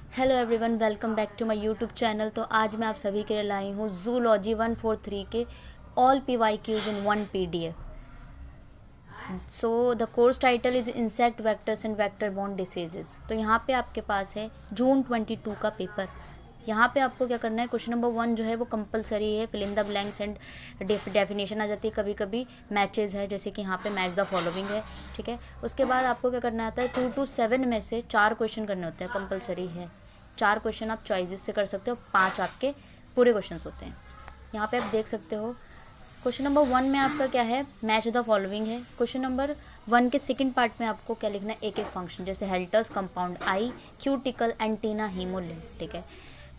Hello everyone, welcome back to my YouTube channel. तो आज मैं आप सभी के लिए लाई हूँ जूलॉजी 143 के all PYQs in one PDF। So the course title is insect vectors and vector borne diseases. तो यहाँ पे आपके पास है जून 22 का पेपर। यहाँ पे आपको क्या करना है, क्वेश्चन नंबर 1 जो है वो कंपलसरी है, fill in the blanks and definition आ जाती है। कभी कभी मैचेस है, जैसे कि यहाँ पे मैच द फॉलोइंग है, ठीक है। उसके बाद आपको क्या करना आता है, 2 to 7 में से 4 क्वेश्चन करने होते हैं, कंपलसरी है। 4 क्वेश्चन आप चॉइसेस से कर सकते हो, 5 आपके पूरे क्वेश्चन होते हैं। यहाँ पे आप देख सकते हो क्वेश्चन नंबर 1 में आपका क्या है, मैच द फॉलोइंग है। क्वेश्चन नंबर 1 के सेकंड पार्ट में आपको क्या लिखना है, एक एक फंक्शन, जैसे हेल्टर्स, कंपाउंड आई, क्यूटिकल, एंटीना, हीमोलिन, ठीक है।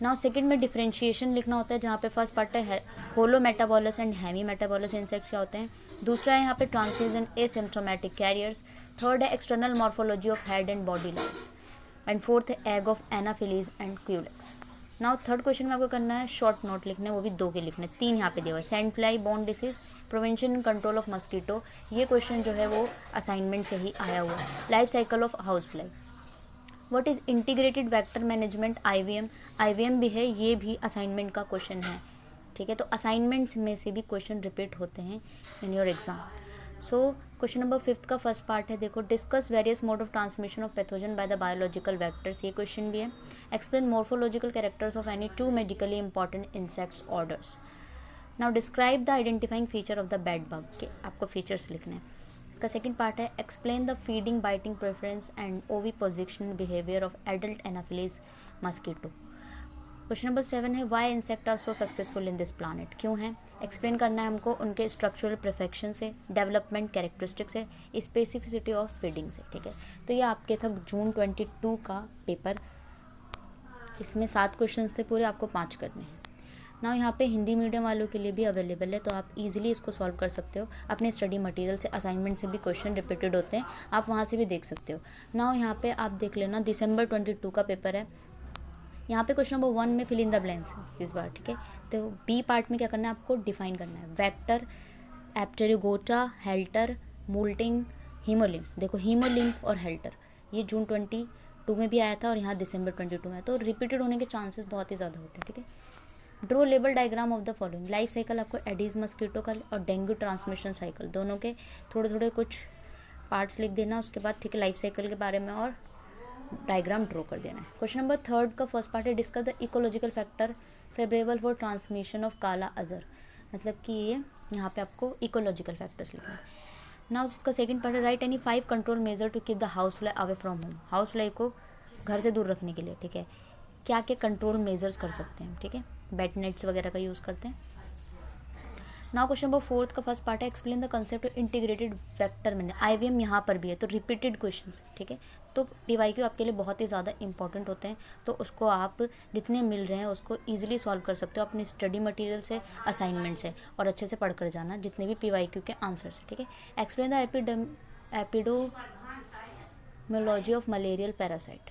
नाउ सेकंड में डिफरेंशिएशन लिखना होता है, जहाँ पे फर्स्ट पार्ट है holometabolous and hemimetabolous insects क्या होते हैं। दूसरा है यहाँ पे ट्रांसिशन एसिम्प्टोमेटिक कैरियर्स। थर्ड है external morphology of head and body lines. And fourth है egg of Anopheles and Culex. Now third question में आपको करना है शॉर्ट नोट लिखने, वो भी 2 के लिखने, 3 यहाँ पे दिया हुआ है। Sand fly born disease, prevention and control of mosquito, ये क्वेश्चन जो है वो असाइनमेंट से ही आया हुआ है। Life cycle of house fly. What is integrated vector management, IVM भी है, ये भी असाइनमेंट का क्वेश्चन है, ठीक है। तो असाइनमेंट्स में से भी क्वेश्चन रिपीट होते हैं in your exam. So question number 5 का फर्स्ट पार्ट है, देखो, discuss various mode of transmission of pathogen by the biological vectors, ये क्वेश्चन भी है। Explain morphological characters of any 2 medically important insects orders. Now describe the identifying feature of the bed bug, के आपको features लिखने हैं। इसका second part है explain the feeding, biting preference and ओवी position behaviour of adult Anopheles mosquito. Question number 7 है why insect are so successful in this planet, क्यों है। एक्सप्लेन करना है हमको उनके स्ट्रक्चरल परफेक्शन से, डेवलपमेंट कैरेक्टरिस्टिक से, स्पेसिफिसिटी ऑफ फीडिंग से, ठीक है। तो ये आपके था जून 22 का पेपर। इसमें 7 क्वेश्चन थे पूरे, आपको 5 करने हैं ना। यहाँ पे हिंदी मीडियम वालों के लिए भी अवेलेबल है, तो आप इजीली इसको सॉल्व कर सकते हो। अपने स्टडी मटेरियल से, असाइनमेंट से भी क्वेश्चन रिपीटेड होते हैं, आप वहाँ से भी देख सकते हो ना। यहाँ पे आप देख लेना, दिसंबर 22 का पेपर है। यहाँ पे क्वेश्चन नंबर 1 में फिल इन द ब्लैंक्स इस बार, ठीक है। तो बी पार्ट में क्या करना है, आपको डिफाइन करना है वेक्टर, एप्टेरिगोटा, हेल्टर, मोल्टिंग, हीमोलिम्फ। देखो हीमोलिम्फ और हेल्टर ये जून 22 में भी आया था और यहाँ दिसंबर 22 में, तो रिपीटेड होने के चांसेस बहुत ही ज़्यादा होते हैं, ठीक है। Draw label diagram of the following. Life cycle आपको एडीज मस्कीटो का और डेंगू ट्रांसमिशन साइकिल दोनों के थोड़े थोड़े कुछ पार्ट्स लिख देना, उसके बाद ठीक है लाइफ साइकिल के बारे में और डायग्राम ड्रॉ कर देना है। क्वेश्चन नंबर 3 का फर्स्ट पार्ट है discuss the ecological factor favourable for transmission of काला अजर, मतलब कि ये यहाँ पे आपको इकोलॉजिकल फैक्टर्स लिखना है ना। उसका सेकंड पार्ट है right any 5 control measure to keep the house fly away from home. House fly को घर से दूर रखने के लिए, ठीक है, क्या क्या कंट्रोल मेजर्स कर सकते हैं, ठीक है। बेड नेट्स वगैरह का यूज़ करते हैं। नाउ क्वेश्चन नंबर 4 का फर्स्ट पार्ट है explain the concept of integrated vector मैंने, IVM यहाँ पर भी है, तो रिपीटेड क्वेश्चंस, ठीक है। तो PYQ आपके लिए बहुत ही ज़्यादा इंपॉर्टेंट होते हैं, तो उसको आप जितने मिल रहे हैं उसको ईजिली सॉल्व कर सकते हो अपने स्टडी मटेरियल से, असाइनमेंट से, और अच्छे से पढ़ कर जाना जितने भी PYQ के आंसर से, ठीक है। Explain the epidemiology of malarial parasite.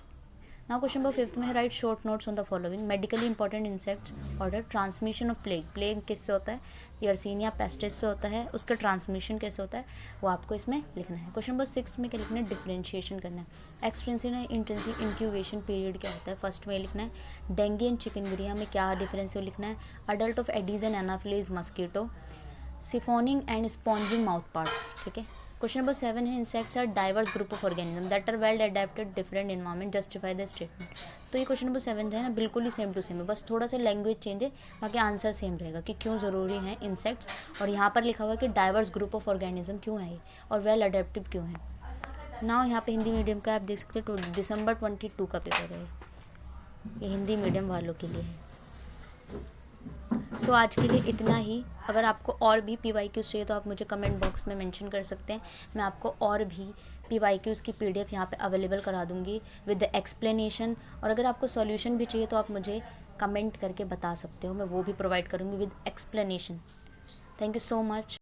Now question number 5 में है write short notes on the following medically important insects order. Transmission of plague किससे होता है, यर्सीनिया पेस्टिस से होता है, उसका ट्रांसमिशन कैसे होता है वो आपको इसमें लिखना है। क्वेश्चन नंबर 6 में क्या लिखना है, डिफरेंशिएशन करना है। Extensive and intensive incubation period क्या होता है, फर्स्ट में लिखना है। डेंगू एंड चिकनगुनिया में क्या डिफरेंस है लिखना है। Adult of Aedes and Anopheles mosquito, siphoning and sponging mouth parts, ठीक है। क्वेश्चन नंबर 7 है insects are diverse group of organism that are well adapted different environment, justify the statement. तो ये क्वेश्चन नंबर 7 है ना, बिल्कुल ही सेम टू सेम है, बस थोड़ा सा लैंग्वेज चेंज है, बाकी आंसर सेम रहेगा कि क्यों ज़रूरी है इंसेक्ट्स। और यहाँ पर लिखा हुआ है कि डाइवर्स ग्रुप ऑफ ऑर्गेनिज्म क्यों है और वेल अडेप्टिव क्यों है ना। यहाँ पे हिंदी मीडियम का आप देख सकते हो, दिसंबर 22 का पेपर है, ये हिंदी मीडियम वालों के लिए है। सो आज के लिए इतना ही। अगर आपको और भी PYQs चाहिए तो आप मुझे कमेंट बॉक्स में मेंशन कर सकते हैं, मैं आपको और भी PYQs की PDF यहाँ पे अवेलेबल करा दूँगी विद द एक्सप्लेनेशन। और अगर आपको सॉल्यूशन भी चाहिए तो आप मुझे कमेंट करके बता सकते हो, मैं वो भी प्रोवाइड करूँगी with explanation. Thank you so much.